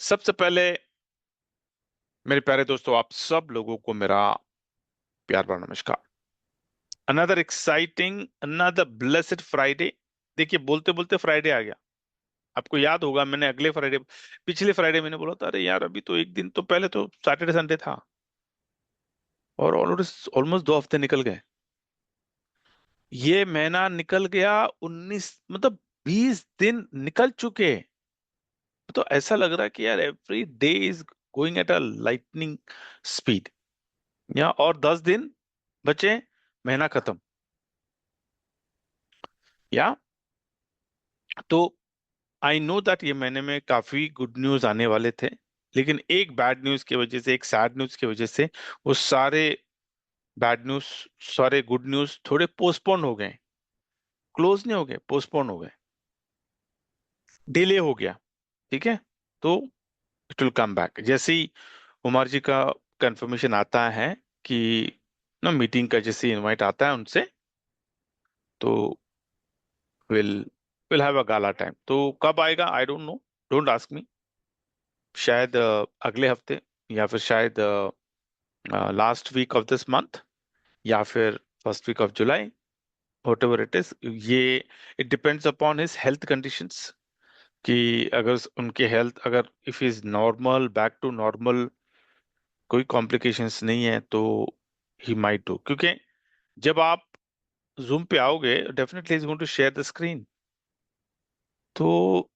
सबसे पहले मेरे प्यारे दोस्तों, आप सब लोगों को मेरा प्यार भरा नमस्कार। Another exciting, another blessed Friday. देखिए, बोलते बोलते फ्राइडे आ गया। आपको याद होगा, मैंने अगले फ्राइडे, पिछले फ्राइडे मैंने बोला था, अरे यार अभी तो एक दिन तो पहले तो सैटरडे संडे था, और ऑलरेडी ऑलमोस्ट 2 हफ्ते निकल गए। ये महीना निकल गया, 19, मतलब 20 दिन निकल चुके। तो ऐसा लग रहा है कि यार every day is going at a lightning speed. या और 10 दिन बचे, महीना खत्म। या तो आई नो दैट ये महीने में काफी गुड न्यूज आने वाले थे, लेकिन एक बैड न्यूज की वजह से, एक सैड न्यूज की वजह से, वो सारे बैड न्यूज, सारे गुड न्यूज थोड़े पोस्टपोन हो गए। क्लोज नहीं हो गए, पोस्टपोन हो गए, डिले हो गया। ठीक है। तो इट विल कम बैक जैसे ही कुमार जी का कंफर्मेशन आता है कि ना, मीटिंग का जैसे इनवाइट आता है उनसे, तो will will have a gala time. तो कब आएगा I don't know, don't ask me. शायद अगले हफ्ते, या फिर शायद last week of this month, या फिर first week of July, whatever it is. ये it depends upon his health conditions, कि अगर उनके हेल्थ, अगर if is normal, back to normal, कोई कॉम्प्लिकेशंस नहीं है, तो ही माइट डू। क्योंकि जब आप जूम पे आओगे, definitely is going to share the screen. तो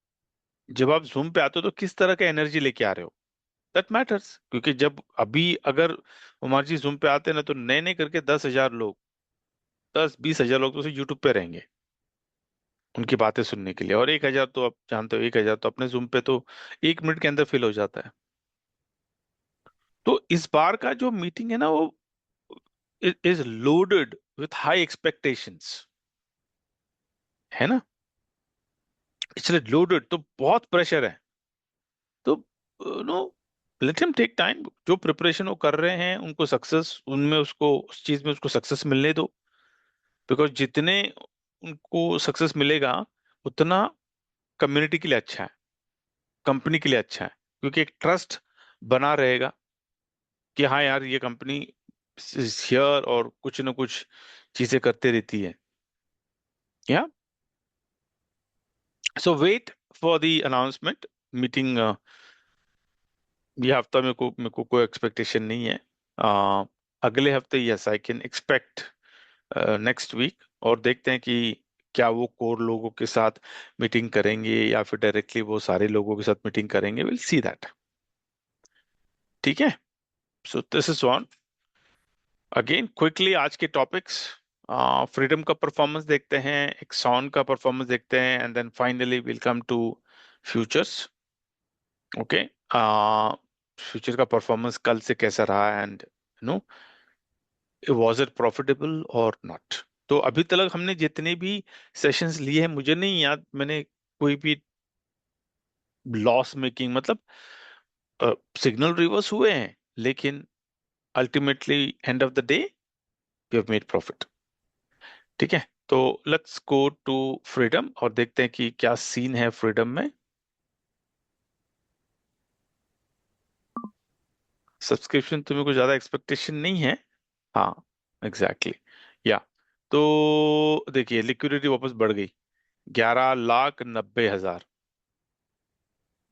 जब आप जूम पे आते हो तो किस तरह का एनर्जी लेके आ रहे हो, दैट मैटर्स। क्योंकि जब अभी अगर उमर जी जूम पे आते हैं ना, तो नए नए करके 10,000 लोग, 10-20 हजार लोग तो सिर्फ यूट्यूब पे रहेंगे उनकी बातें सुनने के लिए। और 1,000 तो आप जानते हो, 1,000 तो अपने जूम पे तो 1 मिनट के अंदर फिल हो जाता है। तो इस बार का जो मीटिंग है ना, वो is loaded with high expectations, है ना। इसलिए लोडेड तो बहुत प्रेशर है। तो no, let him take time. जो प्रिपरेशन वो कर रहे हैं, उनको सक्सेस, उनमें उसको, उस चीज में उसको सक्सेस मिलने दो। बिकॉज जितने उनको सक्सेस मिलेगा, उतना कम्युनिटी के लिए अच्छा है, कंपनी के लिए अच्छा है। क्योंकि एक ट्रस्ट बना रहेगा कि हाँ यार, ये कंपनी हियर, और कुछ ना कुछ चीजें करते रहती है। या so wait for the announcement. Meeting ये हफ्ता मेरे को कोई एक्सपेक्टेशन नहीं है। अ, अगले हफ्ते yes, I can expect next week. और देखते हैं कि क्या वो कोर लोगों के साथ मीटिंग करेंगे, या फिर डायरेक्टली वो सारे लोगों के साथ मीटिंग करेंगे। Will see that. ठीक है। So this is on. Again quickly आज के टॉपिक्स, फ्रीडम का परफॉर्मेंस देखते हैं, एक्सॉन का परफॉर्मेंस देखते हैं, and then finally will come to futures. Okay. Future का परफॉर्मेंस कल से कैसा रहा, and no, was it profitable और नॉट। तो अभी तक हमने जितने भी सेशंस लिए हैं, मुझे नहीं याद मैंने कोई भी लॉस मेकिंग, मतलब सिग्नल रिवर्स हुए हैं, लेकिन ultimately end of the day we have made profit. ठीक है। तो लेट्स गो टू फ्रीडम और देखते हैं कि क्या सीन है फ्रीडम में। सब्सक्रिप्शन तो मेरे को ज्यादा एक्सपेक्टेशन नहीं है। हाँ, एग्जैक्टली exactly. या तो देखिए, लिक्विडिटी वापस बढ़ गई, 11,90,000।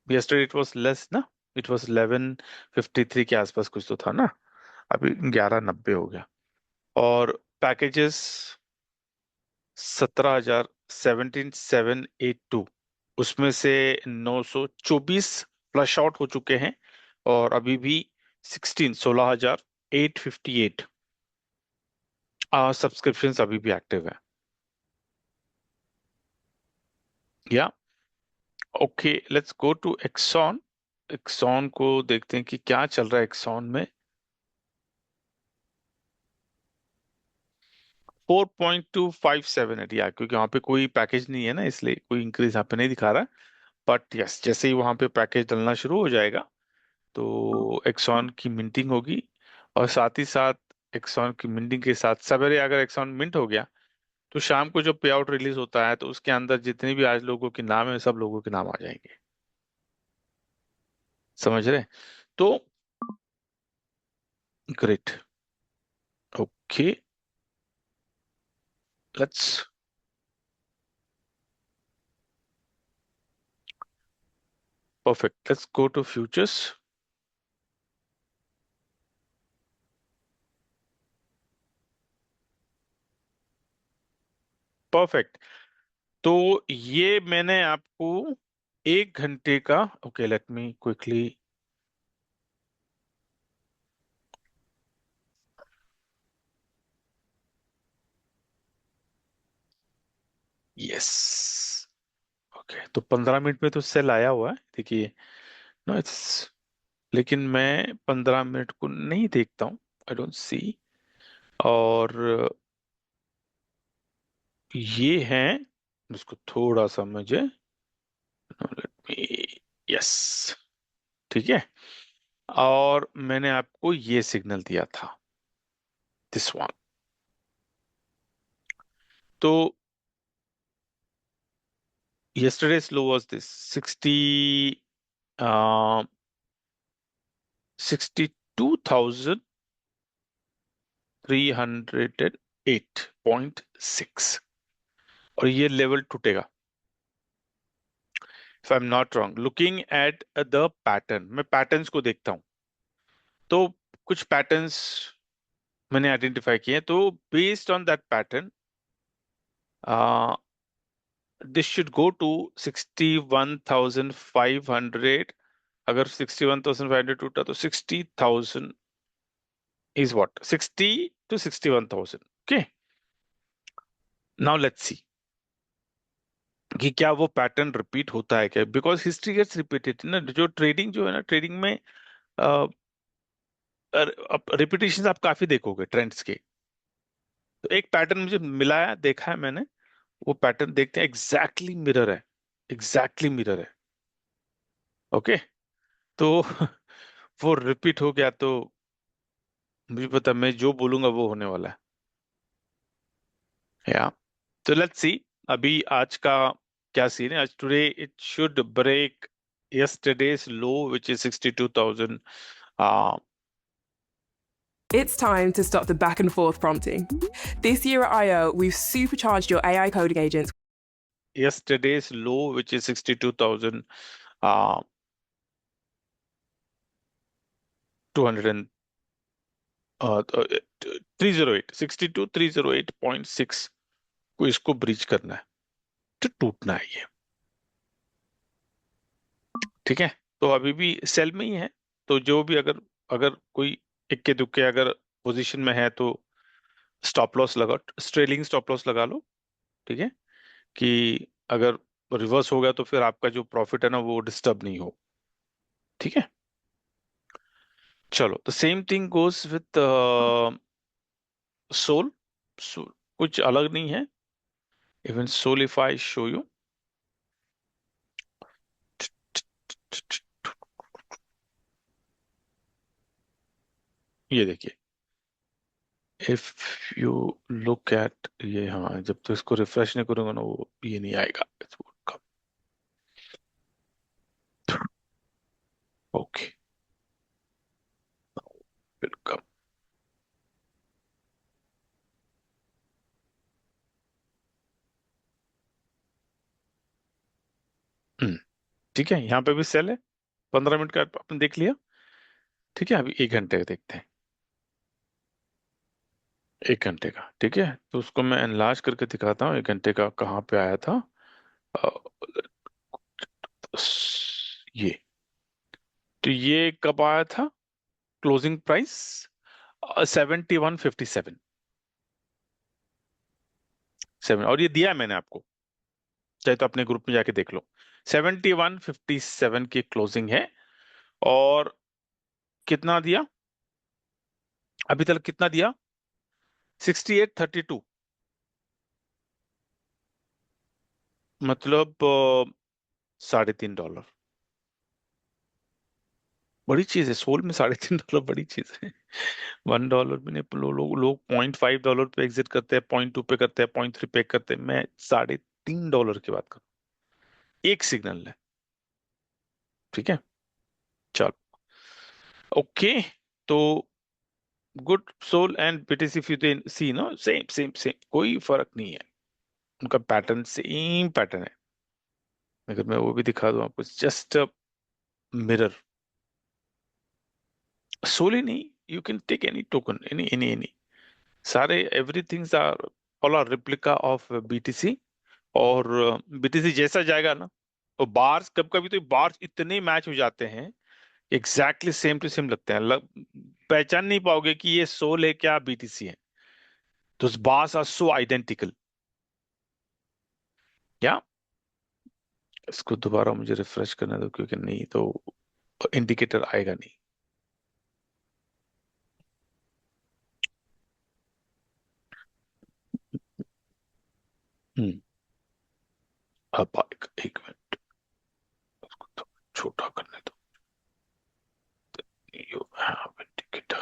यस्टरडे इट वाज लेस ना, इट वाज 1153 के आसपास कुछ तो था ना। अभी 11,90 हो गया। और पैकेजेस 17,782, उसमें से 924 फ्लश आउट हो चुके हैं, और अभी भी 16,858 सब्सक्रिप्शंस अभी भी एक्टिव है। या okay, let's go to Exxon. Exxon को देखते हैं कि क्या चल रहा है एक्सॉन में। 4.257 है, क्योंकि वहां पे कोई पैकेज नहीं है ना, इसलिए कोई इंक्रीज यहाँ पे नहीं दिखा रहा। बट यस, जैसे ही वहां पे पैकेज डलना शुरू हो जाएगा, तो एक्सॉन की मिंटिंग होगी। और साथ ही साथ एक्सॉन की मिंटिंग के साथ सवेरे अगर एक्सॉन मिंट हो गया, तो शाम को जब पे आउट रिलीज होता है, तो उसके अंदर जितने भी आज लोगों के नाम है, सब लोगों के नाम आ जाएंगे। समझ रहे? तो great, okay, let's perfect, let's go to futures. Perfect. तो ये मैंने आपको 1 घंटे का, okay let me quickly, yes, okay, तो 15 मिनट में तो सेल आया हुआ है, देखिए। नो इट्स, लेकिन मैं 15 मिनट को नहीं देखता हूँ, आई डोंट सी। और ये है, उसको थोड़ा सा मुझे, लेट मी, यस, ठीक है। और मैंने आपको ये सिग्नल दिया था, दिस वन। तो yesterday's low was this 62,308.6, और ये लेवल टूटेगा, if I am not wrong, looking at the pattern. मैं पैटर्न्स को देखता हूं, तो कुछ पैटर्न्स मैंने आइडेंटिफाई किए हैं, तो based on that pattern this should go to 61,500। अगर 61,500 टूटा तो 60,000 is what, 60 to 61,000। okay, now let's see कि क्या वो पैटर्न रिपीट होता है क्या, बिकॉज हिस्ट्री गेट्स रिपीटेड ना, जो ट्रेडिंग जो है ना, ट्रेडिंग में रिपीटेशन आप काफी देखोगे ट्रेंड्स के। तो एक पैटर्न मुझे मिला है, देखा है मैंने, वो पैटर्न देखते हैं, एग्जैक्टली मिरर है, एग्जैक्टली मिरर है। ओके, तो वो रिपीट हो गया तो मुझे पता, मैं जो बोलूंगा वो होने वाला है, या। तो लेट्स सी, अभी आज का क्या सीन है। आज today it should break yesterday's low, which is 62,000। uh, It's time to stop the back and forth prompting. This year at IO, we've supercharged your AI coding agents. yesterday's low, which is 62,000 uh, 200 and 308, 62,308.6 को इसको breach करना है, तो टूटना है ये, ठीक है। तो अभी भी सेल में ही है, तो जो भी, अगर अगर कोई इक्के दुक्के अगर पोजीशन में है तो स्टॉप लॉस लगा, ट्रेलिंग स्टॉप लॉस लगा लो, ठीक है, कि अगर रिवर्स हो गया तो फिर आपका जो प्रॉफिट है ना वो डिस्टर्ब नहीं हो, ठीक है। चलो, the same thing goes with Sol. कुछ अलग नहीं है, even Sol if I show you, ये देखिए, इफ यू लुक एट ये, हाँ, जब तो इसको रिफ्रेश नहीं करूंगा ना, वो ये नहीं आएगा, ओके, वेलकम। ठीक है, यहाँ पे भी सेल है, 15 मिनट का आपने देख लिया, ठीक है। अभी 1 घंटे का देखते हैं, 1 घंटे का, ठीक है। तो उसको मैं एनलार्ज करके दिखाता हूँ, 1 घंटे का कहाँ पे आया था। अ, ये, तो ये कब आया था, क्लोजिंग प्राइस 71.57, 7, और ये दिया है मैंने आपको, चाहे तो अपने ग्रुप में जाके देख लो, 71.57 की क्लोजिंग है। और कितना दिया अभी तक, कितना दिया, 68.32, मतलब $3.5। बड़ी चीज है, सोल में $3.5 बड़ी चीज है। $1 भी नहीं, लोग $0.5 पे एग्जिट करते हैं, 0.2 पे करते हैं, 0.3 पे करते हैं, मैं $3.5 की बात कर, एक सिग्नल है, ठीक है। चलो। ओके, तो good Sol and BTC if you see no, same same same, कोई फर्क नहीं है, उनका पैटर्न सेम पैटर्न है। अगर मैं वो भी दिखा दूं आपको, जस्ट मिरर, सोल ही नहीं, you can take any token, any सारे everythings are, all are replica of BTC. और बीटीसी जैसा जाएगा ना, तो बार्स कब कभी तो बार्स इतने मैच हो जाते हैं, एग्जैक्टली सेम टू सेम लगते हैं, पहचान नहीं पाओगे कि ये सोल है क्या बीटीसी है। तो बार्स आर सो आइडेंटिकल। या इसको दोबारा मुझे रिफ्रेश करने दो, क्योंकि नहीं तो इंडिकेटर आएगा नहीं। हम्म, अब आएगा, एक मिनट, उसको तो छोटा करने दो। You have indicator.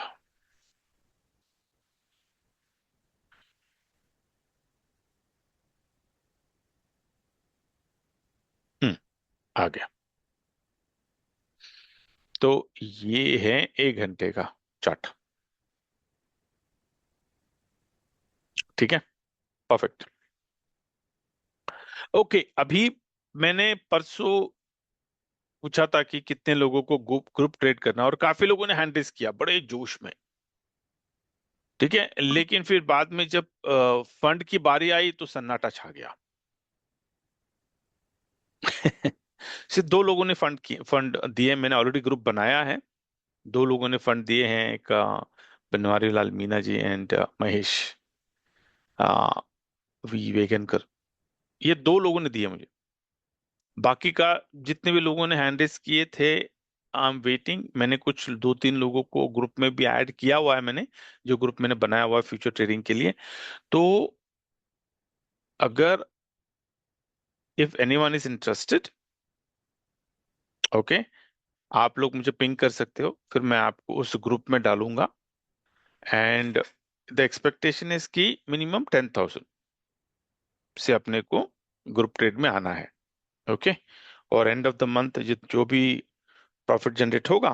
हम्म, आ गया। तो ये है 1 घंटे का चार्ट। ठीक है, परफेक्ट। ओके, अभी मैंने परसों पूछा था कि कितने लोगों को ग्रुप ग्रुप ट्रेड करना, और काफी लोगों ने हैंड रेस किया बड़े जोश में। ठीक है, लेकिन फिर बाद में जब फंड की बारी आई तो सन्नाटा छा गया। सिर्फ 2 लोगों ने फंड दिए, मैंने ऑलरेडी ग्रुप बनाया है। 2 लोगों ने फंड दिए हैं, एक Banwari Lal Meena ji and Mahesh uh, we वेगनकर। ये 2 लोगों ने दिए मुझे। बाकी का जितने भी लोगों ने हैंड रेस किए थे, आई एम वेटिंग। मैंने कुछ 2-3 लोगों को ग्रुप में भी ऐड किया हुआ है, मैंने जो ग्रुप मैंने बनाया हुआ है फ्यूचर ट्रेडिंग के लिए। तो अगर if anyone is interested, okay, आप लोग मुझे पिंग कर सकते हो, फिर मैं आपको उस ग्रुप में डालूंगा। एंड द एक्सपेक्टेशन इज कि मिनिमम 10,000 से अपने को ग्रुप ट्रेड में आना है। ओके, और एंड ऑफ द मंथ जो भी प्रॉफिट जनरेट होगा,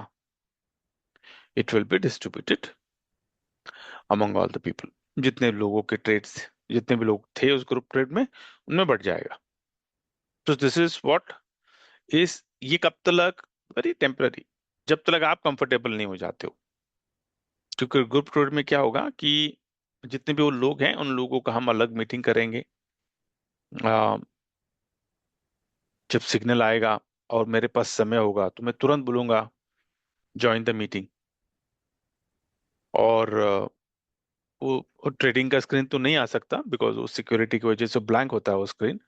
it will be distributed among all the people. जितने लोगों के ट्रेड्स, जितने भी लोग थे उस ग्रुप ट्रेड में, उनमें बढ़ जाएगा। तो दिस इज व्हाट इज, ये कब तक, वेरी टेम्पररी, जब तक आप कंफर्टेबल नहीं हो जाते हो। क्योंकि ग्रुप ट्रेड में क्या होगा कि जितने भी वो लोग हैं, उन लोगों का हम अलग मीटिंग करेंगे। आ, जब सिग्नल आएगा और मेरे पास समय होगा तो मैं तुरंत बोलूंगा ज्वाइन द मीटिंग। और वो ट्रेडिंग का स्क्रीन तो नहीं आ सकता, बिकॉज वो सिक्योरिटी की वजह से ब्लैंक होता है वो स्क्रीन।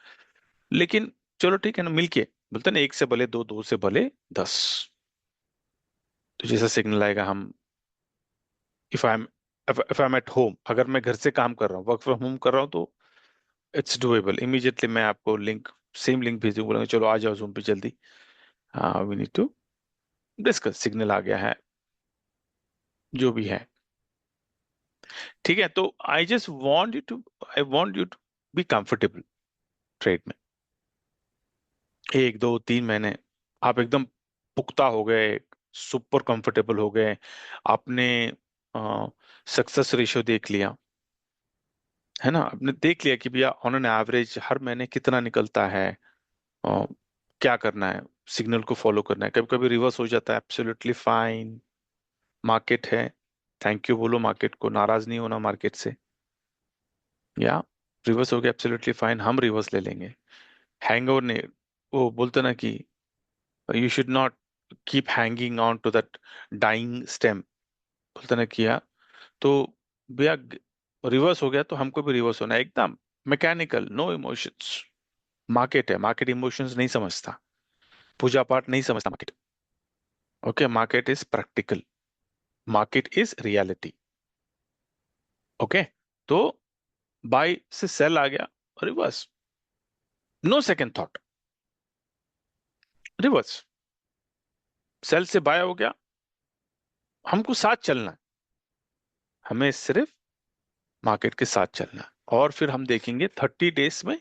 लेकिन चलो ठीक है ना, मिलके बोलते हैं ना, 1 से भले 2, 2 से भले 10। तो जैसा सिग्नल आएगा हम, if I am if I am at home, अगर मैं घर से काम कर रहा हूँ, वर्क फ्रॉम होम कर रहा हूँ, तो इट्स डुएबल। इमीडिएटली मैं आपको लिंक, सेम लिंक भेज दूंगा, बोलेंगे चलो आ जाओ जूम पे जल्दी, हाँ we need to discuss, signal आ गया है, जो भी है। ठीक है, तो I want you to be comfortable trade में। 1, 2, 3 महीने आप एकदम पुख्ता हो गए, सुपर कंफर्टेबल हो गए, आपने सक्सेस रेशियो देख लिया, है ना, आपने देख लिया कि भैया ऑन एन एवरेज हर महीने कितना निकलता है, अ, क्या करना है, सिग्नल को फॉलो करना है। कभी कभी रिवर्स हो जाता है, एब्सोल्युटली फाइन, मार्केट है, थैंक यू बोलो मार्केट को, नाराज नहीं होना मार्केट से। या रिवर्स हो गया, एब्सोल्युटली फाइन, हम रिवर्स ले लेंगे। हैंगओवर ने, वो बोलते ना कि you should not keep hanging on to that dying stem, बोलते ना किया, तो भैया रिवर्स हो गया तो हमको भी रिवर्स होना है, एकदम मैकेनिकल, नो इमोशंस। मार्केट है, मार्केट इमोशंस नहीं समझता, पूजा पाठ नहीं समझता market. Okay, market is practical, market is reality. Okay, तो बाय से सेल आ गया, reverse, no second thought, reverse, sell से बाय हो गया, हमको साथ चलना है, हमें सिर्फ मार्केट के साथ चलना है। और फिर हम देखेंगे 30 डेज में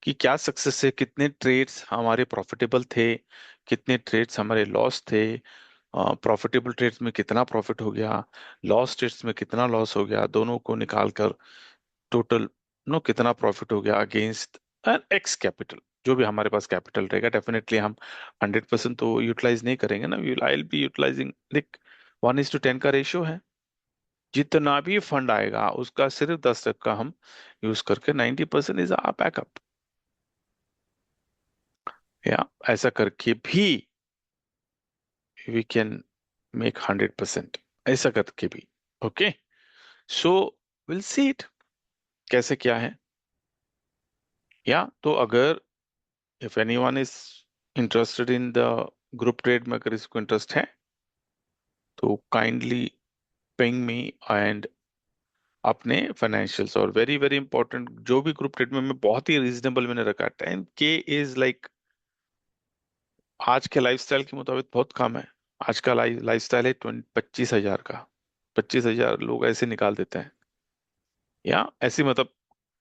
कि क्या सक्सेस है, कितने ट्रेड्स हमारे प्रॉफिटेबल थे, कितने ट्रेड्स हमारे लॉस थे। प्रॉफिटेबल ट्रेड्स में कितना प्रॉफिट हो गया, लॉस ट्रेड्स में कितना लॉस हो गया, दोनों को निकाल कर टोटल नो कितना प्रॉफिट हो गया अगेंस्ट एन एक्स कैपिटल। जो भी हमारे पास कैपिटल रहेगा, डेफिनेटली हम 100% तो यूटिलाइज नहीं करेंगे ना, आई विल बी यूटिलाइजिंग, देख 1:10 का रेशियो है, जितना भी फंड आएगा उसका सिर्फ 10% हम यूज करके 90% इज आ बैकअप, या ऐसा करके भी वी कैन मेक 100%, ऐसा करके भी। Okay, so will see it कैसे क्या है। या तो अगर if anyone is interested in the group trade में, अगर इसको इंटरेस्ट है तो काइंडली पिंग मी, एंड अपने फाइनेंशियल्स, और वेरी वेरी इंपॉर्टेंट, जो भी ग्रुप ट्रेड में मैं बहुत ही रीजनेबल मैंने रखा है, 10K इज लाइक आज के लाइफस्टाइल के मुताबिक बहुत कम है। आज का लाइफस्टाइल है 25,000 का, 25,000 लोग ऐसे निकाल देते हैं, या ऐसे मतलब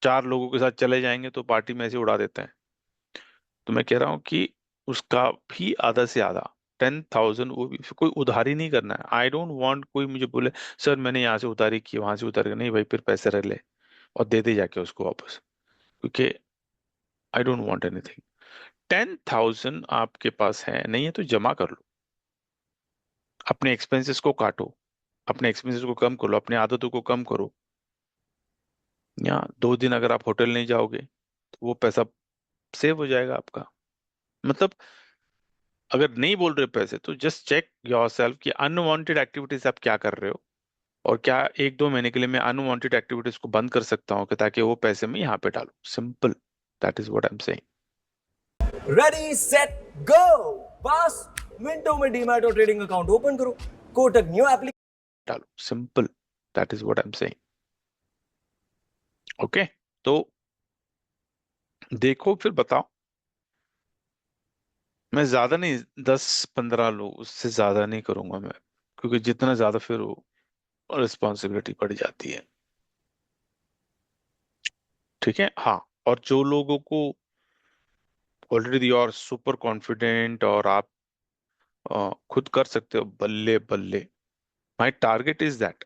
चार लोगों के साथ चले जाएंगे तो पार्टी में ऐसे उड़ा देते हैं। तो मैं कह रहा हूँ कि उसका भी आधा से आधा 10,000, वो भी कोई उधारी नहीं करना है। आई डोंट वांट कोई मुझे बोले सर मैंने यहाँ से उधारी की वहां से उधारी की। नहीं भाई, फिर पैसे रह ले और दे दे जाके उसको वापस, क्योंकि आई डोंट वांट एनीथिंग। 10,000 आपके पास है नहीं है तो जमा कर लो, अपने एक्सपेंसेस को काटो, अपने एक्सपेंसेस को कम करो, अपनी आदतों को कम करो। या 2 दिन अगर आप होटल नहीं जाओगे तो वो पैसा सेव हो जाएगा आपका। मतलब अगर नहीं बोल रहे पैसे तो जस्ट चेक योरसेल्फ कि अनवांटेड एक्टिविटीज आप क्या कर रहे हो, और क्या 1-2 महीने के लिए मैं अनवांटेड एक्टिविटीज को बंद कर सकता हूँ कि ताकि वो पैसे मैं यहाँ पे डालूं। Simple, that is what I am saying. Ready set go, बस मिनटों में डीमैट और ट्रेडिंग अकाउंट ओपन करो। कोटक न्यू एप्लीकेशन डालो, simple, that is what I am saying. Okay, तो देखो फिर बताओ। मैं ज्यादा नहीं, 10-15 लोग, उससे ज्यादा नहीं करूंगा मैं, क्योंकि जितना ज्यादा फिर वो रिस्पॉन्सिबिलिटी बढ़ जाती है। ठीक है, हाँ। और जो लोगों को already you are super confident और आप खुद कर सकते हो, बल्ले बल्ले, माई टारगेट इज दैट,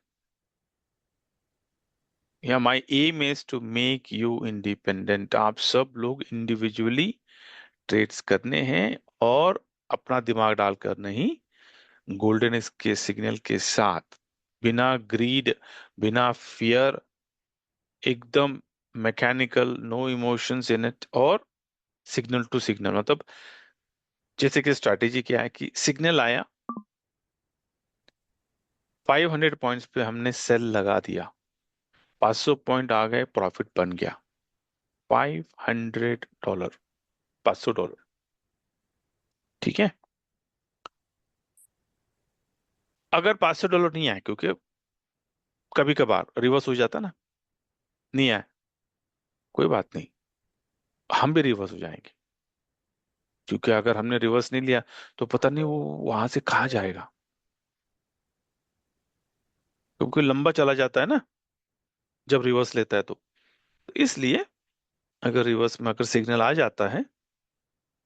या my aim is to make you independent. आप सब लोग इंडिविजुअली ट्रेड्स करने हैं, और अपना दिमाग डालकर नहीं, गोल्डन के सिग्नल के साथ, बिना ग्रीड, बिना फियर, एकदम mechanical, no emotions in it, और सिग्नल टू सिग्नल। मतलब जैसे कि स्ट्रैटेजी क्या है कि सिग्नल आया, 500 पॉइंट्स पे हमने सेल लगा दिया, 500 पॉइंट आ गए, प्रॉफिट बन गया $500, $500। ठीक है, अगर $500 नहीं आए, क्योंकि कभी कभार रिवर्स हो जाता ना, नहीं आए, कोई बात नहीं, हम भी रिवर्स हो जाएंगे। क्योंकि अगर हमने रिवर्स नहीं लिया तो पता नहीं वो वहां से कहाँ जाएगा, क्योंकि लंबा चला जाता है ना जब रिवर्स लेता है तो। इसलिए अगर रिवर्स में अगर सिग्नल आ जाता है,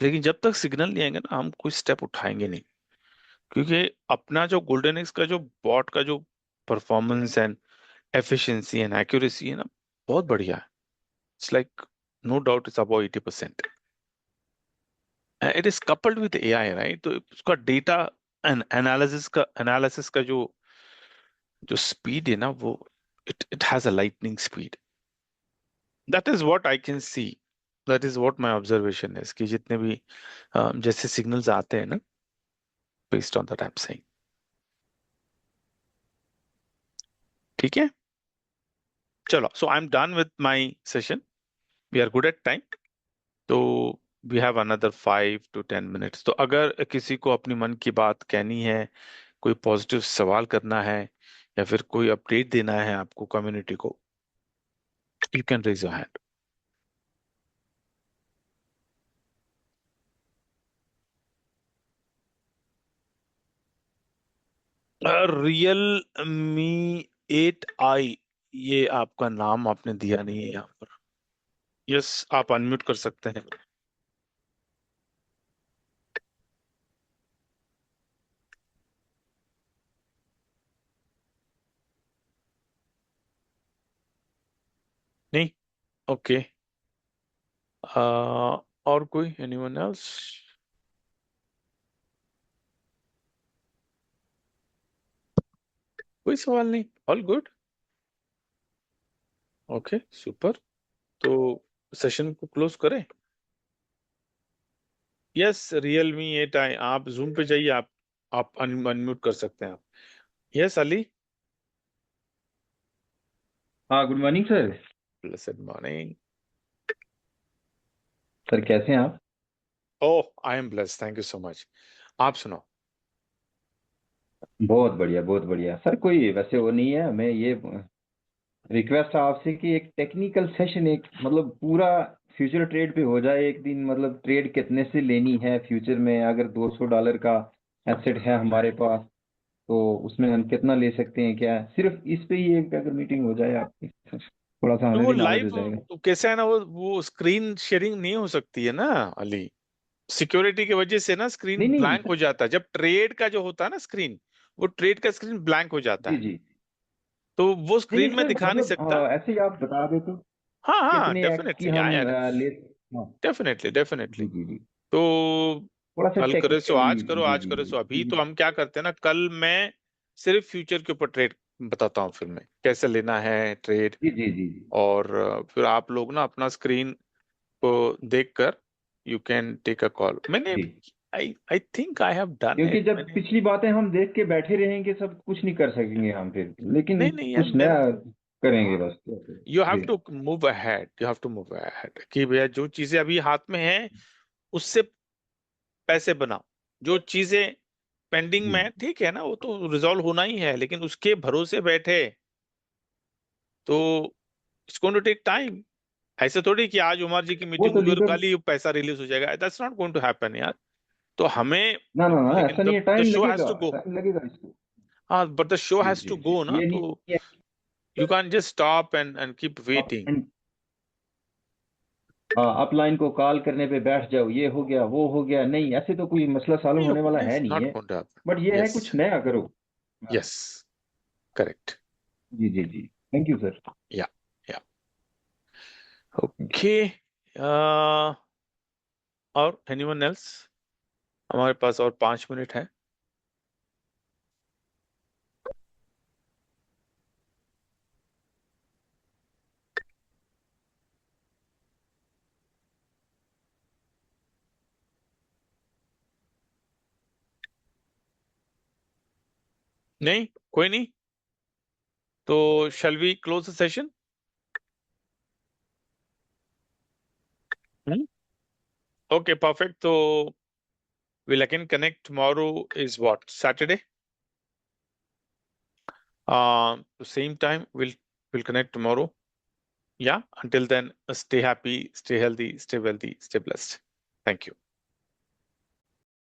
लेकिन जब तक सिग्नल नहीं आएंगे ना, हम कोई स्टेप उठाएंगे नहीं। क्योंकि अपना जो गोल्डन एक्स का जो बॉट का जो performance and efficiency and accuracy है ना, बहुत बढ़िया है। It's like no doubt it's about 80%। It is coupled with AI, right? तो उसका डेटा एंड एनालिसिस का जो जो स्पीड है ना, वो it has a lightning speed. That is what I can see, that is what my observation है, इसकी जितने भी जैसे सिग्नल्स आते हैं ना, based on that I am saying. ठीक है, चलो, so I am done with my session, we are good at time. तो we have another 5 to 10 minutes। तो अगर किसी को अपनी मन की बात कहनी है, कोई पॉजिटिव सवाल करना है, या फिर कोई अपडेट देना है आपको कम्युनिटी को, you can raise your hand. Realme 8i, ये आपका नाम आपने दिया नहीं है यहाँ पर। यस, आप अनम्यूट कर सकते हैं। ओके, और कोई, एनीवन एल्स? कोई सवाल नहीं, ऑल गुड। Okay, super. तो सेशन को क्लोज करें? यस, रियलमी 8 आई, आप जूम पे जाइए, आप अनम्यूट कर सकते हैं आप। यस अली। हाँ, good morning sir. Blessed morning. Sir कैसे हैं आप? Oh, I am blessed, thank you so much. आप सुनाओ। बहुत बढ़िया, बहुत बढ़िया सर। कोई वैसे वो नहीं है, मैं ये रिक्वेस्ट है आपसे कि एक टेक्निकल सेशन, एक मतलब पूरा फ्यूचर ट्रेड पे हो जाए एक दिन। मतलब ट्रेड कितने से लेनी है फ्यूचर में, अगर $200 का एसेट है हमारे पास तो उसमें हम कितना ले सकते हैं, क्या सिर्फ इस पे ही एक अगर मीटिंग हो जाए आपकी, थोड़ा सा तो हमें वो भी नॉलेज हो लाइव जाएगा। कैसे है ना, वो स्क्रीन शेयरिंग नहीं हो सकती है ना अली, सिक्योरिटी की वजह से ना स्क्रीन नहीं नहीं ब्लैंक हो जाता है जब ट्रेड का जो होता है ना स्क्रीन, वो ट्रेड का स्क्रीन ब्लैंक हो जाता जी है, जी। तो वो नहीं नहीं स्क्रीन में सर, दिखा नहीं मतलब सकता। ऐसे ही आप बता दे तो हाँ हाँ, कितने एक्स की डेफिनेटली हम आया, ले। हाँ। Definitely definitely. जी जी जी। तो थोड़ा सा कल करे सो टेक्निकली। आज करो, जी आज जी करे जी सो अभी। जी तो हम क्या करते हैं ना, कल मैं सिर्फ फ्यूचर के ऊपर ट्रेड बताता हूँ, फिर मैं कैसे लेना है ट्रेड। जी जी जी जी और फिर आप लोग ना अपना स्क्रीन को देखकर you can take a call. मैंने, जी। I I think I have done क्योंकि इट, जब मैंने। पिछली बातें हम देख के बैठे रहेंगे सब कुछ नहीं कर सकेंगे हम फिर, लेकिन नहीं नहीं यार, कुछ मेरा, नया करेंगे बस। यू हैव जी to move ahead, you have to move ahead कि भैया जो चीजें अभी हाथ में हैं उससे पैसे बनाओ। जो चीजें पेंडिंग जी। में है, ठीक है ना, वो तो रिजॉल्व होना ही है, लेकिन उसके भरोसे बैठे तो it's going to take time. ऐसे थोड़ी कि आज उमर जी की वो मीटिंग तो होगी और लीडर। कल ही पैसा रिलीज हो जाएगा, that's not going to happen यार। तो हमें, ना ना ना, लेकिन ऐसा नहीं है, द टाइम शो हैज लगेगा, टू गो। टाइम लगेगा इसको। हाँ, बट द शो जी हैज जी टू जी, गो ना, ये तो नहीं है you can just stop and keep आप वेटिंग। हाँ अपलाइन को कॉल करने पे बैठ जाओ, ये हो गया वो हो गया, नहीं ऐसे तो कोई मसला सॉल्व नहीं, होने वाला है इट्स नहीं नॉट है। Going to happen. बट ये है यस, कुछ नया करो। हाँ। Yes, correct. जी जी जी। Thank you sir. Yeah, yeah, okay. और एनीवन एल्स? हमारे पास और 5 मिनट है। नहीं, कोई नहीं, तो shall we close the session? Okay, perfect. तो we'll again connect tomorrow, is what, Saturday? Same time, we'll connect tomorrow. Yeah, until then, stay happy, stay healthy, stay wealthy, stay blessed. Thank you.